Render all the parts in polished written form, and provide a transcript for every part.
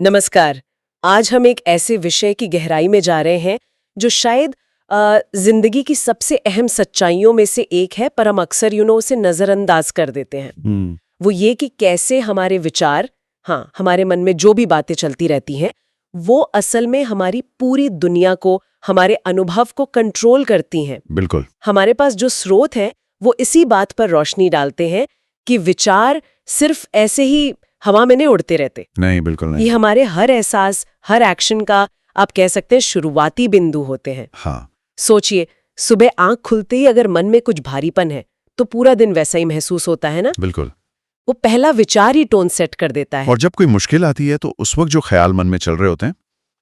नमस्कार। आज हम एक ऐसे विषय की गहराई में जा रहे हैं जो शायद जिंदगी की सबसे अहम सच्चाइयों में से एक है, पर हम अक्सर उसे नजरअंदाज कर देते हैं। वो ये कि कैसे हमारे विचार, हमारे मन में जो भी बातें चलती रहती हैं, वो असल में हमारी पूरी दुनिया को, हमारे अनुभव को कंट्रोल करती हैं। बिल्कुल। हमारे पास जो स्रोत हैं वो इसी बात पर रोशनी डालते हैं कि विचार सिर्फ ऐसे ही हवा में नहीं उड़ते रहते। नहीं, बिल्कुल नहीं। ये हमारे हर एहसास, हर एक्शन का, आप कह सकते हैं, शुरुआती बिंदु होते हैं। हाँ। सोचिए, सुबह आंख खुलते ही अगर मन में कुछ भारीपन है तो पूरा दिन वैसा ही महसूस होता है ना। बिल्कुल। वो पहला विचार ही टोन सेट कर देता है। और जब कोई मुश्किल आती है तो उस वक्त जो ख्याल मन में चल रहे होते हैं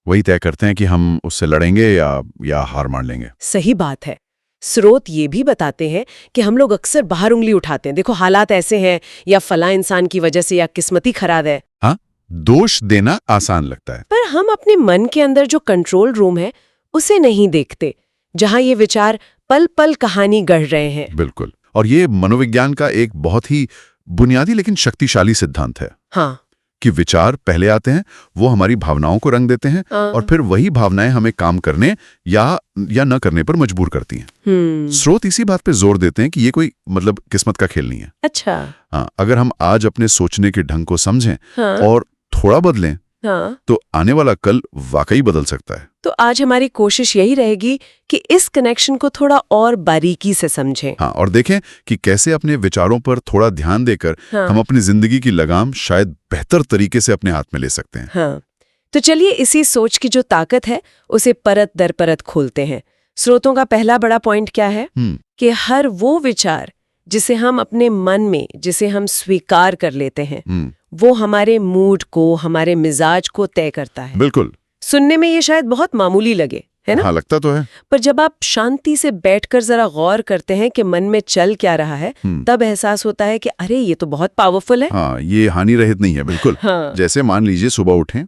वही तय करते हैं कि हम उससे लड़ेंगे या हार मान लेंगे। सही बात है। स्रोत ये भी बताते हैं कि हम लोग अक्सर बाहर उंगली उठाते हैं, देखो हालात ऐसे हैं, या फला इंसान की वजह से, या किस्मती खराब है। हाँ, दोष देना आसान लगता है, पर हम अपने मन के अंदर जो कंट्रोल रूम है उसे नहीं देखते, जहां ये विचार पल पल कहानी गढ़ रहे हैं। बिल्कुल। और ये मनोविज्ञान का एक बहुत ही बुनियादी लेकिन शक्तिशाली सिद्धांत है। हाँ। कि विचार पहले आते हैं, वो हमारी भावनाओं को रंग देते हैं, और फिर वही भावनाएं हमें काम करने या न करने पर मजबूर करती हैं। स्रोत इसी बात पे जोर देते हैं कि ये कोई किस्मत का खेल नहीं है। अच्छा। हाँ, अगर हम आज अपने सोचने के ढंग को समझें और थोड़ा बदलें तो आने वाला कल वाकई बदल सकता है। तो आज हमारी कोशिश यही रहेगी कि इस कनेक्शन को थोड़ा और बारीकी से समझें। हाँ, और देखें कि कैसे अपने विचारों पर थोड़ा ध्यान देकर हम अपनी जिंदगी की लगाम शायद बेहतर तरीके से अपने हाथ में ले सकते हैं। हाँ, तो चलिए इसी सोच की जो ताकत है उसे परत दर परत खोलते हैं। स्रोतों का पहला बड़ा पॉइंट क्या है कि हर वो विचार जिसे हम अपने मन में, जिसे हम स्वीकार कर लेते हैं, वो हमारे मूड को, हमारे मिजाज को तय करता है। बिल्कुल। सुनने में ये शायद बहुत मामूली लगे, है ना? हाँ, लगता तो है। पर जब आप शांति से बैठकर जरा गौर करते हैं कि मन में चल क्या रहा है, तब एहसास होता है कि अरे ये तो बहुत पावरफुल है। हाँ, ये हानि रहित नहीं है। बिल्कुल। हाँ। जैसे मान लीजिए सुबह उठें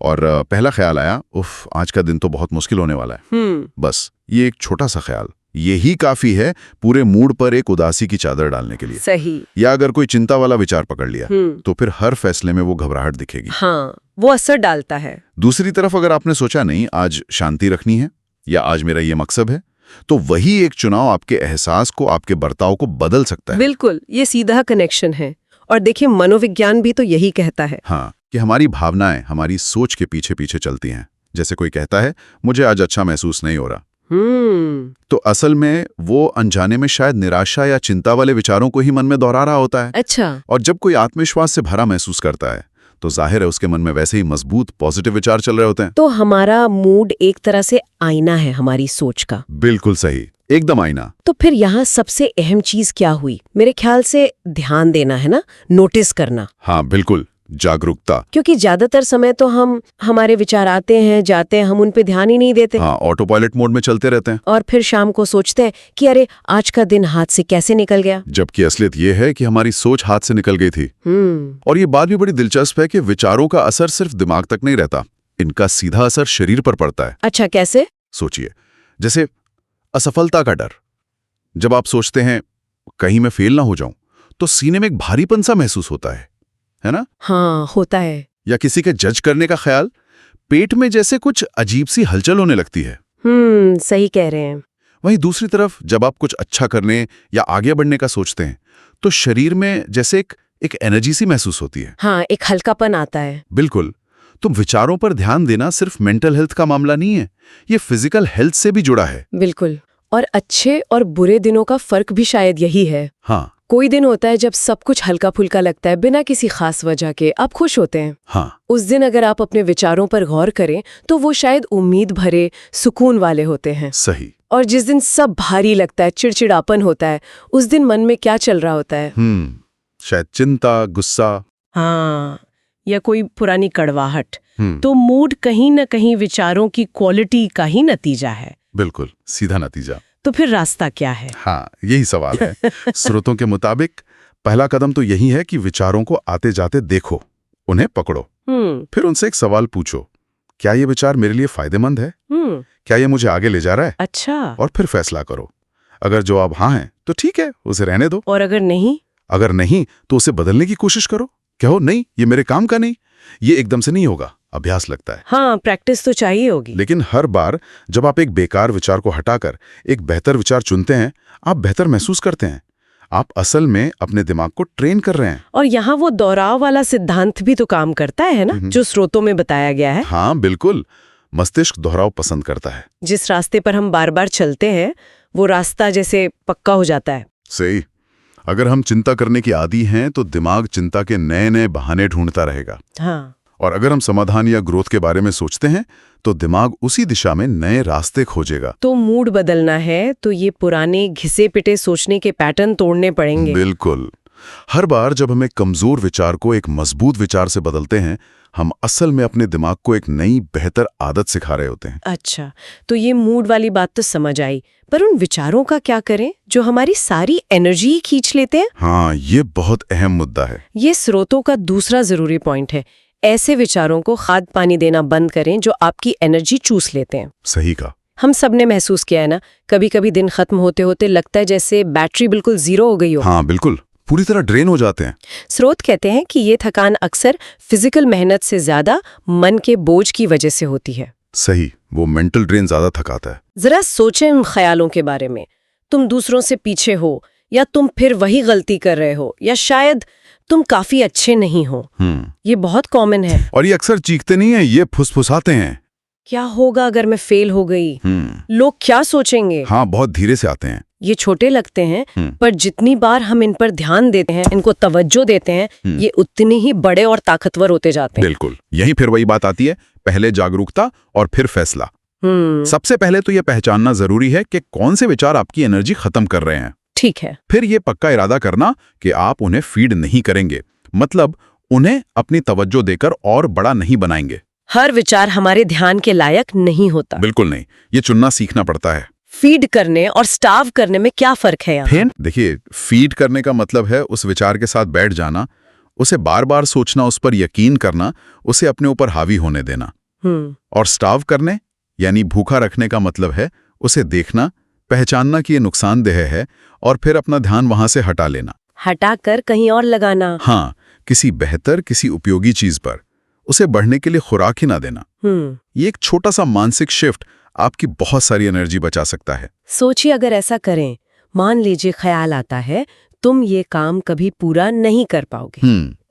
और पहला ख्याल आया, उफ, आज का दिन तो बहुत मुश्किल होने वाला है। बस ये एक छोटा सा ख्याल, यही काफी है पूरे मूड पर एक उदासी की चादर डालने के लिए। सही। या अगर कोई चिंता वाला विचार पकड़ लिया तो फिर हर फैसले में वो घबराहट दिखेगी। हाँ, वो असर डालता है। दूसरी तरफ अगर आपने सोचा नहीं आज शांति रखनी है या आज मेरा ये मकसद है, तो वही एक चुनाव आपके एहसास को, आपके बर्ताव को बदल सकता है। बिल्कुल, ये सीधा कनेक्शन है। और देखिए, मनोविज्ञान भी तो यही कहता है। हाँ, कि हमारी भावनाएं हमारी सोच के पीछे पीछे चलती हैं। जैसे कोई कहता है मुझे आज अच्छा महसूस नहीं हो रहा, तो असल में वो अनजाने में शायद निराशा या चिंता वाले विचारों को ही मन में दोहरा रहा होता है। अच्छा। और जब कोई आत्मविश्वास से भरा महसूस करता है तो जाहिर है उसके मन में वैसे ही मजबूत पॉजिटिव विचार चल रहे होते हैं। तो हमारा मूड एक तरह से आईना है हमारी सोच का। बिल्कुल सही, एकदम आईना। तो फिर यहाँ सबसे अहम चीज क्या हुई? मेरे ख्याल से ध्यान देना है ना, नोटिस करना। हाँ बिल्कुल, जागरूकता। क्योंकि ज्यादातर समय तो हमारे विचार आते हैं, जाते हैं, हम उन पे ध्यान ही नहीं देते। हाँ, ऑटो पायलट मोड में चलते रहते हैं। और फिर शाम को सोचते हैं कि अरे आज का दिन हाथ से कैसे निकल गया। जबकि असलियत ये है कि हमारी सोच हाथ से निकल गई थी। और ये बात भी बड़ी दिलचस्प है कि विचारों का असर सिर्फ दिमाग तक नहीं रहता, इनका सीधा असर शरीर पर पड़ता है। अच्छा, कैसे? सोचिए, जैसे असफलता का डर। जब आप सोचते हैं कहीं मैं फेल ना हो जाऊं तो सीने में एक भारीपन सा महसूस होता है ना? हाँ, होता है। या किसी के जज करने का ख्याल, पेट में जैसे कुछ अजीब सी हलचल होने लगती है। सही कह रहे हैं। वहीं दूसरी तरफ जब आप कुछ अच्छा करने या आगे बढ़ने का सोचते हैं तो शरीर में जैसे एक एनर्जी सी महसूस होती है। हाँ, एक हल्कापन आता है। बिल्कुल। तो विचारों पर ध्यान देना सिर्फ मेंटल हेल्थ का मामला नहीं है, ये फिजिकल हेल्थ से भी जुड़ा है। बिल्कुल। और अच्छे और बुरे दिनों का फर्क भी शायद यही है। हाँ। कोई दिन होता है जब सब कुछ हल्का फुल्का लगता है, बिना किसी खास वजह के आप खुश होते हैं। हाँ। उस दिन अगर आप अपने विचारों पर गौर करें तो वो शायद उम्मीद भरे, सुकून वाले होते हैं। सही। और जिस दिन सब भारी लगता है, चिड़चिड़ापन होता है, उस दिन मन में क्या चल रहा होता है? शायद चिंता, गुस्सा, हाँ, या कोई पुरानी कड़वाहट। तो मूड कहीं न कहीं विचारों की क्वालिटी का ही नतीजा है। बिल्कुल, सीधा नतीजा। तो फिर रास्ता क्या है? हाँ, यही सवाल है। स्रोतों के मुताबिक पहला कदम तो यही है कि विचारों को आते जाते देखो, उन्हें पकड़ो, फिर उनसे एक सवाल पूछो, क्या ये विचार मेरे लिए फायदेमंद है? क्या ये मुझे आगे ले जा रहा है? अच्छा। और फिर फैसला करो। अगर जवाब हाँ है तो ठीक है, उसे रहने दो। और अगर नहीं तो उसे बदलने की कोशिश करो। कहो नहीं, ये मेरे काम का नहीं। ये एकदम से नहीं होगा, अभ्यास लगता है। हाँ, प्रैक्टिस तो चाहिए होगी। लेकिन हर बार जब आप एक बेकार विचार को हटाकर एक बेहतर विचार चुनते हैं, आप बेहतर महसूस करते हैं। आप असल में अपने दिमाग को ट्रेन कर रहे हैं। और यहाँ वो दोहराव वाला सिद्धांत भी तो काम करता है ना, जो स्रोतों में बताया गया है। हाँ बिल्कुल, मस्तिष्क दोहराव पसंद करता है। जिस रास्ते पर हम बार बार चलते हैं वो रास्ता जैसे पक्का हो जाता है। सही। अगर हम चिंता करने की आदी हैं तो दिमाग चिंता के नए नए बहाने ढूंढता रहेगा। हाँ। और अगर हम समाधान या ग्रोथ के बारे में सोचते हैं तो दिमाग उसी दिशा में नए रास्ते खोजेगा। तो मूड बदलना है तो ये पुराने घिसे पिटे सोचने के पैटर्न तोड़ने पड़ेंगे। बिल्कुल। हर बार जब हम एक कमजोर विचार को एक मजबूत विचार से बदलते हैं, हम असल में अपने दिमाग को एक नई बेहतर आदत सिखा रहे होते हैं। अच्छा, तो ये मूड वाली बात तो समझ आई, पर उन विचारों का क्या करें जो हमारी सारी एनर्जी ही खींच लेते हैं? हाँ, ये बहुत अहम मुद्दा है। ये स्रोतों का दूसरा जरूरी पॉइंट है। ऐसे विचारों को खाद पानी देना बंद करें जो आपकी एनर्जी चूस लेते हैं। सही कहा। हम सब ने महसूस किया है ना, कभी कभी दिन खत्म होते होते लगता है जैसे बैटरी बिल्कुल जीरो हो गई हो। हाँ बिल्कुल, पूरी तरह ड्रेन हो जाते हैं। स्रोत कहते हैं कि ये थकान अक्सर फिजिकल मेहनत से ज्यादा मन के बोझ की वजह से होती है। सही, वो मेंटल ड्रेन ज्यादा थकाता है। जरा सोचें उन ख्यालों के बारे में। तुम दूसरों से पीछे हो, या तुम फिर वही गलती कर रहे हो, या शायद तुम काफी अच्छे नहीं हो। ये बहुत कॉमन है। और ये अक्सर चीखते नहीं है, ये फुसफुसाते हैं। क्या होगा अगर मैं फेल हो गई? लोग क्या सोचेंगे? हाँ, बहुत धीरे से आते हैं। ये छोटे लगते हैं, पर जितनी बार हम इन पर ध्यान देते हैं, इनको तवज्जो देते हैं, ये उतने ही बड़े और ताकतवर होते जाते हैं। बिल्कुल, यही फिर वही बात आती है, पहले जागरूकता और फिर फैसला। सबसे पहले तो ये पहचानना जरूरी है कि कौन से विचार आपकी एनर्जी खत्म कर रहे हैं। ठीक है। फिर ये पक्का इरादा करना कि आप उन्हें फीड नहीं करेंगे, मतलब उन्हें अपनी तवज्जो देकर और बड़ा नहीं बनाएंगे। हर विचार हमारे ध्यान के लायक नहीं होता। बिल्कुल नहीं, ये चुनना सीखना पड़ता है। फीड करने और स्टार्व करने में क्या फर्क है यहाँ? देखिए, फीड करने का मतलब है उस विचार के साथ बैठ जाना, उसे बार बार सोचना, उस पर यकीन करना, उसे अपने ऊपर हावी होने देना। और स्टार्व करने यानी भूखा रखने का मतलब है उसे देखना, पहचानना कि ये नुकसानदेह है और फिर अपना ध्यान वहां से हटा लेना, हटाकर कहीं और लगाना। हाँ, किसी बेहतर, किसी उपयोगी चीज पर। उसे बढ़ने के लिए खुराक ही ना देना। ये एक छोटा सा मानसिक शिफ्ट आपकी बहुत सारी एनर्जी बचा सकता है। सोचिए, अगर ऐसा करें, मान लीजिए ख्याल आता है तुम ये काम कभी पूरा नहीं कर पाओगे।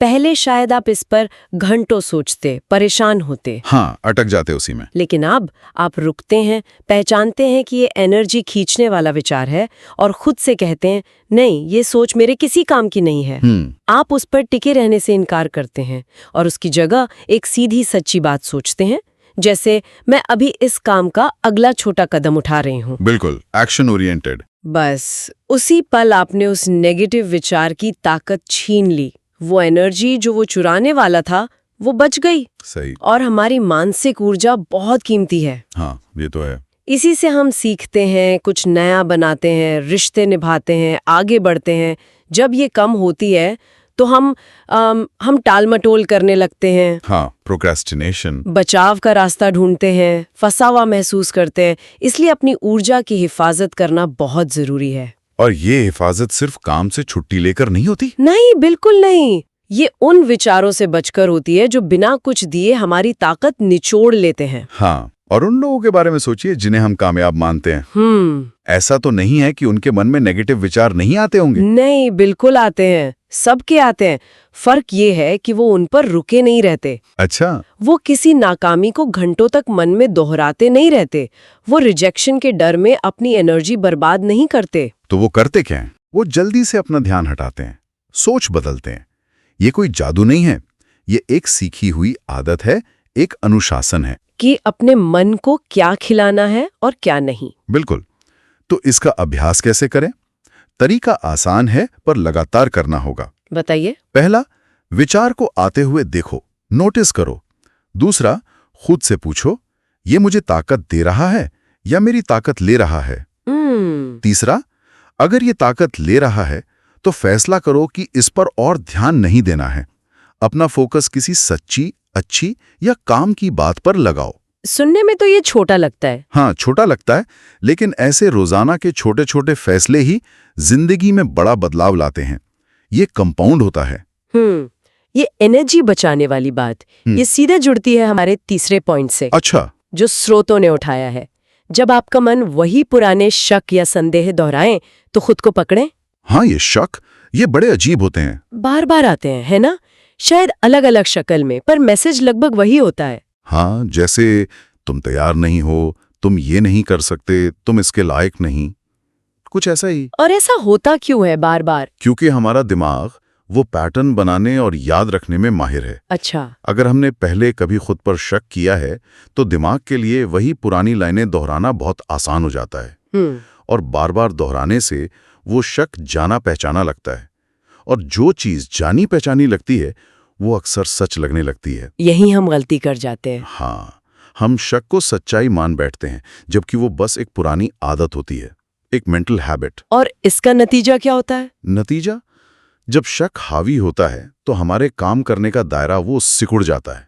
पहले शायद आप इस पर घंटों सोचते, परेशान होते। हाँ, अटक जाते उसी में। लेकिन अब आप रुकते हैं, पहचानते हैं कि ये एनर्जी खींचने वाला विचार है और खुद से कहते हैं, नहीं, ये सोच मेरे किसी काम की नहीं है। आप उस पर टिके रहने से इनकार करते हैं और उसकी जगह एक सीधी सच्ची बात सोचते हैं, जैसे मैं अभी इस काम का अगला छोटा कदम उठा रही हूँ। बिल्कुल, एक्शन ओरिएंटेड। बस उसी पल आपने उस नेगेटिव विचार की ताकत छीन ली। वो एनर्जी जो वो चुराने वाला था वो बच गई। सही। और हमारी मानसिक ऊर्जा बहुत कीमती है। हाँ, ये तो है। इसी से हम सीखते हैं, कुछ नया बनाते हैं, रिश्ते निभाते हैं, आगे बढ़ते हैं। जब ये कम होती है तो हम टाल-मटोल करने लगते हैं। हाँ, प्रोक्रेस्टिनेशन। बचाव का रास्ता ढूंढते हैं, फंसा हुआ महसूस करते हैं। इसलिए अपनी ऊर्जा की हिफाजत करना बहुत जरूरी है। और ये हिफाजत सिर्फ काम से छुट्टी लेकर नहीं होती। नहीं, बिल्कुल नहीं। ये उन विचारों से बचकर होती है जो बिना कुछ दिए हमारी ताकत निचोड़ लेते हैं। हाँ, और उन लोगों के बारे में सोचिए जिन्हें हम कामयाब मानते हैं। ऐसा तो नहीं है कि उनके मन में नेगेटिव विचार नहीं आते होंगे। नहीं, बिल्कुल आते हैं, सबके आते हैं। फर्क ये है कि वो उन पर रुके नहीं रहते। अच्छा। वो किसी नाकामी को घंटों तक मन में दोहराते नहीं रहते। वो रिजेक्शन के डर में अपनी एनर्जी बर्बाद नहीं करते। तो वो करते क्या हैं? वो जल्दी से अपना ध्यान हटाते हैं, सोच बदलते हैं। ये कोई जादू नहीं है, ये एक सीखी हुई आदत है, एक अनुशासन है कि अपने मन को क्या खिलाना है और क्या नहीं। बिल्कुल। तो इसका अभ्यास कैसे करें? तरीका आसान है, पर लगातार करना होगा। बताइए। पहला, विचार को आते हुए देखो, नोटिस करो। दूसरा, खुद से पूछो, ये मुझे ताकत दे रहा है या मेरी ताकत ले रहा है? तीसरा, अगर ये ताकत ले रहा है तो फैसला करो कि इस पर और ध्यान नहीं देना है। अपना फोकस किसी सच्ची, अच्छी या काम की बात पर लगाओ। सुनने में तो ये छोटा लगता है। हाँ, छोटा लगता है, लेकिन ऐसे रोजाना के छोटे छोटे फैसले ही जिंदगी में बड़ा बदलाव लाते हैं। ये कंपाउंड होता है। ये एनर्जी बचाने वाली बात, ये सीधा जुड़ती है हमारे तीसरे पॉइंट से, अच्छा, जो स्रोतों ने उठाया है। जब आपका मन वही पुराने शक या संदेह दोहराए तो खुद को पकड़ें। हाँ, ये शक, ये बड़े अजीब होते हैं। बार बार आते हैं, है ना? शायद अलग अलग शक्ल में, पर मैसेज लगभग वही होता है। हाँ, जैसे तुम तैयार नहीं हो, तुम ये नहीं कर सकते, तुम इसके लायक नहीं, कुछ ऐसा ही। और ऐसा होता क्यों है बार बार? क्योंकि हमारा दिमाग वो पैटर्न बनाने और याद रखने में माहिर है। अच्छा। अगर हमने पहले कभी खुद पर शक किया है तो दिमाग के लिए वही पुरानी लाइनें दोहराना बहुत आसान हो जाता है। और बार बार दोहराने से वो शक जाना पहचाना लगता है, और जो चीज जानी पहचानी लगती है वो अक्सर सच लगने लगती है। यही हम गलती कर जाते हैं। हाँ, हम शक को सच्चाई मान बैठते हैं, जबकि वो बस एक पुरानी आदत होती है, एक मेंटल हैबिट। और इसका नतीजा क्या होता है? नतीजा, जब शक हावी होता है तो हमारे काम करने का दायरा वो सिकुड़ जाता है।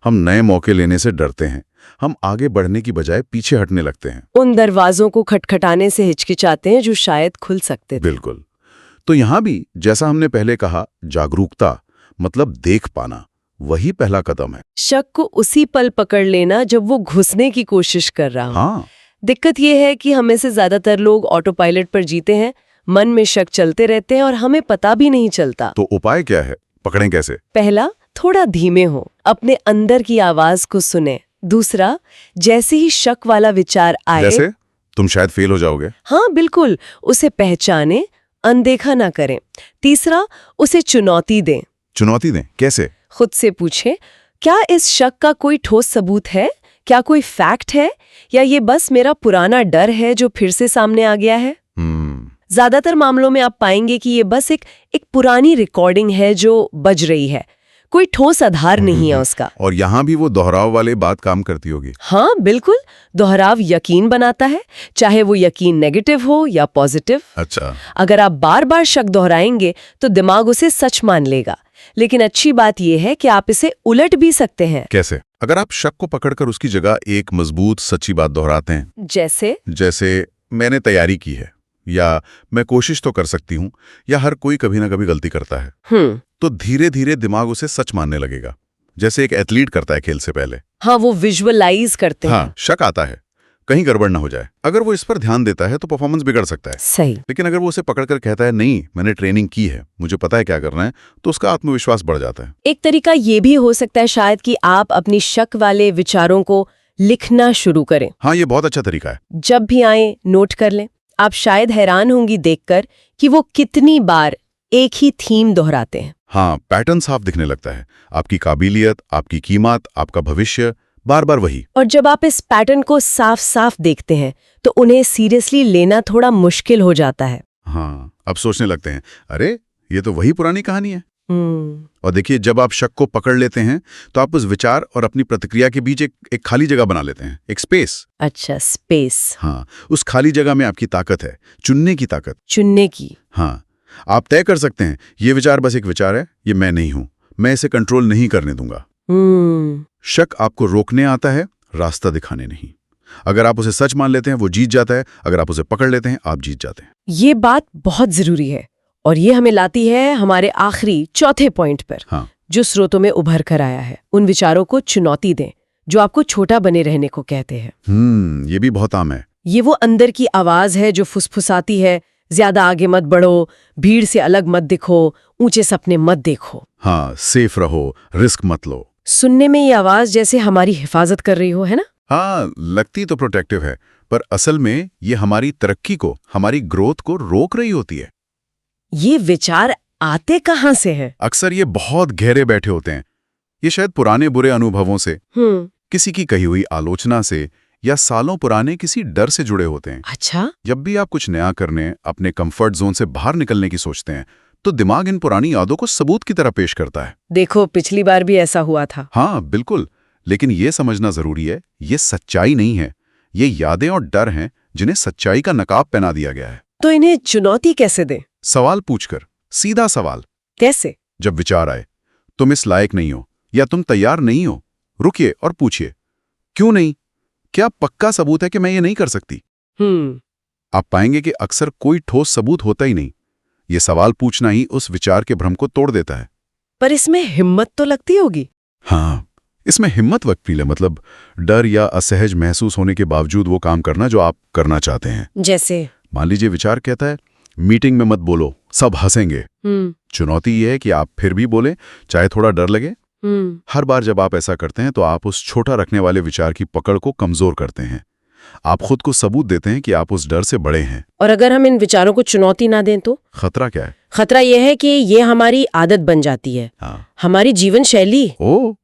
हम नए मौके लेने से डरते हैं, हम आगे बढ़ने की बजाय पीछे हटने लगते हैं। उन दरवाजों को खटखटाने से हिचकिचाते हैं जो शायद खुल सकते थे। बिल्कुल। तो यहाँ भी जैसा हमने पहले कहा, जागरूकता मतलब देख पाना, वही पहला कदम है। शक को उसी पल पकड़ लेना जब वो घुसने की कोशिश कर रहा हो। हाँ, दिक्कत ये है कि हमें से ज्यादातर लोग ऑटो पायलट पर जीते हैं, मन में शक चलते रहते हैं और हमें पता भी नहीं चलता। तो उपाय क्या है? पकड़ें कैसे? पहला, थोड़ा धीमे हो, अपने अंदर की आवाज को सुने। दूसरा, जैसे ही शक वाला विचार आए, जैसे तुम शायद फेल हो जाओगे, हाँ बिल्कुल, उसे पहचाने, अनदेखा ना करें। तीसरा, उसे चुनौती दें। चुनौती दें कैसे? खुद से पूछें, क्या इस शक का कोई ठोस सबूत है? क्या कोई फैक्ट है, या ये बस मेरा पुराना डर है जो फिर से सामने आ गया है? ज्यादातर मामलों में आप पाएंगे कि ये बस एक पुरानी रिकॉर्डिंग है जो बज रही है, कोई ठोस आधार नहीं है उसका। और यहाँ भी वो दोहराव वाले बात काम करती होगी। हाँ बिल्कुल, दोहराव यकीन बनाता है, चाहे वो यकीन नेगेटिव हो या पॉजिटिव। अच्छा। अगर आप बार बार शक दोहराएंगे तो दिमाग उसे सच मान लेगा, लेकिन अच्छी बात यह है कि आप इसे उलट भी सकते हैं। कैसे? अगर आप शक को पकड़कर उसकी जगह एक मजबूत सच्ची बात दोहराते हैं, जैसे मैंने तैयारी की है, या मैं कोशिश तो कर सकती हूँ, या हर कोई कभी ना कभी गलती करता है, तो धीरे धीरे दिमाग उसे सच मानने लगेगा, जैसे एक एथलीट करता है खेल से पहले। हाँ, वो विजुअलाइज करते हैं। हाँ, शक आता है, कहीं गड़बड़ ना हो जाए। अगर वो इस पर ध्यान देता है तो परफॉर्मेंस बिगड़ सकता है। सही। लेकिन अगर वो उसे पकड़कर कहता है, नहीं मैंने ट्रेनिंग की है, मुझे पता है क्या करना है, तो उसका आत्मविश्वास बढ़ जाता है। एक तरीका ये भी हो सकता है शायद कि आप अपनी शक वाले विचारों को लिखना शुरू करें। हाँ, ये बहुत अच्छा तरीका है। जब भी आए नोट कर लें। आप शायद हैरान होंगी देखकर कि वो कितनी बार एक ही थीम दोहराते हैं। हाँ, पैटर्न साफ दिखने लगता है, आपकी काबिलियत, आपकी कीमत, आपका भविष्य, बार बार वही। और जब आप इस पैटर्न को साफ साफ देखते हैं तो उन्हें सीरियसली लेना थोड़ा मुश्किल हो जाता है। हाँ, अब सोचने लगते हैं, अरे ये तो वही पुरानी कहानी है। और देखिए, जब आप शक को पकड़ लेते हैं तो आप उस विचार और अपनी प्रतिक्रिया के बीच एक खाली जगह बना लेते हैं, एक स्पेस। अच्छा, स्पेस। हाँ, उस खाली जगह में आपकी ताकत है, चुनने की ताकत। चुनने की। हाँ, आप तय कर सकते हैं, ये विचार बस एक विचार है, ये मैं नहीं हूं, मैं इसे कंट्रोल नहीं करने दूंगा। शक आपको रोकने आता है, रास्ता दिखाने नहीं। अगर आप उसे सच मान लेते हैं वो जीत जाता है, अगर आप उसे पकड़ लेते हैं आप जीत जाते हैं। ये बात बहुत जरूरी है, और ये हमें लाती है हमारे आखिरी चौथे पॉइंट पर। हाँ। जो स्रोतों में उभर कर आया है। उन विचारों को चुनौती दें जो आपको छोटा बने रहने को कहते हैं। ये भी बहुत आम है। ये वो अंदर की आवाज है जो फुसफुसाती है, ज्यादा आगे मत बढ़ो, भीड़ से अलग मत दिखो, ऊंचे सपने मत देखो। हाँ, सेफ रहो, रिस्क मत लो। सुनने में ये आवाज जैसे हमारी हिफाजत कर रही हो, है ना? हाँ, लगती तो प्रोटेक्टिव है, पर असल में ये हमारी तरक्की को, हमारी ग्रोथ को रोक रही होती है। ये विचार आते कहाँ से हैं? अक्सर ये बहुत गहरे बैठे होते हैं। ये शायद पुराने बुरे अनुभवों से, किसी की कही हुई आलोचना से, या सालों पुराने किसी डर से जुड़े होते हैं। अच्छा। जब भी आप कुछ नया करने, अपने कंफर्ट जोन से बाहर निकलने की सोचते हैं, तो दिमाग इन पुरानी यादों को सबूत की तरह पेश करता है। देखो, पिछली बार भी ऐसा हुआ था। हाँ बिल्कुल, लेकिन ये समझना जरूरी है, ये सच्चाई नहीं है। ये यादें और डर हैं जिन्हें सच्चाई का नकाब पहना दिया गया है। तो इन्हें चुनौती कैसे दें? सवाल पूछकर, सीधा सवाल। कैसे? जब विचार आए, तुम इस लायक नहीं हो या तुम तैयार नहीं हो, रुकिए और पूछिए, क्यों नहीं? क्या पक्का सबूत है कि मैं ये नहीं कर सकती? आप पाएंगे कि अक्सर कोई ठोस सबूत होता ही नहीं। ये सवाल पूछना ही उस विचार के भ्रम को तोड़ देता है। पर इसमें हिम्मत तो लगती होगी। हाँ, इसमें हिम्मत वकील है, मतलब डर या असहज महसूस होने के बावजूद वो काम करना जो आप करना चाहते हैं। जैसे मान लीजिए विचार कहता है मीटिंग में मत बोलो, सब हंसेंगे। चुनौती ये है कि आप फिर भी बोलें, चाहे थोड़ा डर लगे। हर बार जब आप ऐसा करते हैं तो आप उस छोटा रखने वाले विचार की पकड़ को कमजोर करते हैं। आप खुद को सबूत देते हैं कि आप उस डर से बड़े हैं। और अगर हम इन विचारों को चुनौती ना दें तो खतरा क्या है? खतरा यह है कि ये हमारी आदत बन जाती है। हमारी जीवन शैली।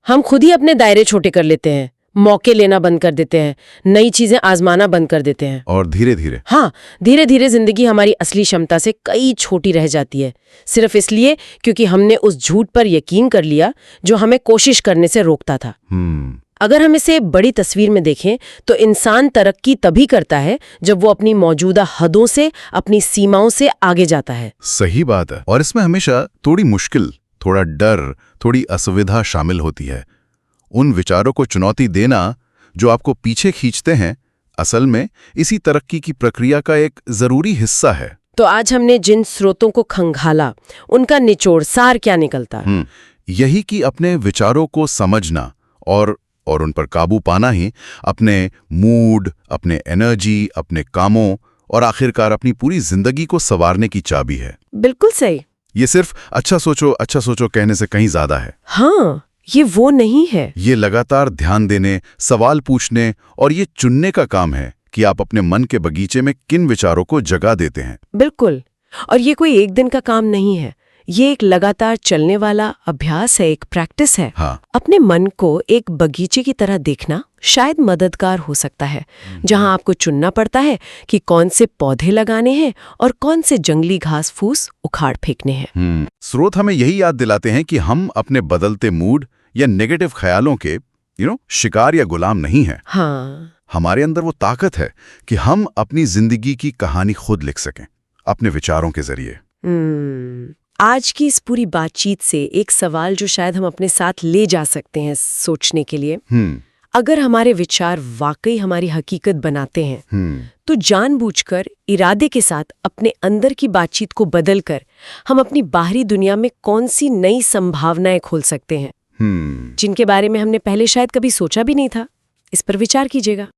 हम खुद ही अपने दायरे छोटे कर लेते हैं, मौके लेना बंद कर देते हैं, नई चीजें आजमाना बंद कर देते हैं। और धीरे धीरे जिंदगी हमारी असली क्षमता से कई छोटी रह जाती है, सिर्फ इसलिए क्योंकि हमने उस झूठ पर यकीन कर लिया जो हमें कोशिश करने से रोकता था। अगर हम इसे बड़ी तस्वीर में देखें तो इंसान तरक्की तभी करता है जब वो अपनी मौजूदा हदों से, अपनी सीमाओं से आगे जाता है। सही बात है। और इसमें हमेशा थोड़ी मुश्किल, थोड़ा डर, थोड़ी असुविधा शामिल होती है। उन विचारों को चुनौती देना जो आपको पीछे खींचते हैं, असल में इसी तरक्की की प्रक्रिया का एक जरूरी हिस्सा है। तो आज हमने जिन स्रोतों को खंगाला, उनका निचोड़ सार क्या निकलता? यही कि अपने विचारों को समझना और उन पर काबू पाना ही अपने मूड, अपने एनर्जी, अपने कामों और आखिरकार अपनी पूरी जिंदगी को संवारने की चाबी है। बिल्कुल सही। ये सिर्फ अच्छा सोचो कहने से कहीं ज्यादा है। हाँ, ये वो नहीं है। ये लगातार ध्यान देने, सवाल पूछने और ये चुनने का काम है कि आप अपने मन के बगीचे में किन विचारों को जगह देते हैं। बिल्कुल। और ये कोई एक दिन का काम नहीं है, ये एक लगातार चलने वाला अभ्यास है, एक प्रैक्टिस है। अपने मन को एक बगीचे की तरह देखना शायद मददगार हो सकता है, जहां आपको चुनना पड़ता है कि कौन से पौधे लगाने हैं और कौन से जंगली घास फूस उखाड़ फेंकने हैं। स्रोत हमें यही याद दिलाते हैं कि हम अपने बदलते मूड या नेगेटिव ख्यालों के शिकार या गुलाम नहीं हैं। हमारे अंदर वो ताकत है कि हम अपनी जिंदगी की कहानी खुद लिख सकें अपने विचारों के जरिए। आज की इस पूरी बातचीत से एक सवाल जो शायद हम अपने साथ ले जा सकते हैं सोचने के लिए, अगर हमारे विचार वाकई हमारी हकीकत बनाते हैं, तो जानबूझकर, इरादे के साथ अपने अंदर की बातचीत को बदलकर हम अपनी बाहरी दुनिया में कौन सी नई संभावनाएं खोल सकते हैं, जिनके बारे में हमने पहले शायद कभी सोचा भी नहीं था। इस पर विचार कीजिएगा।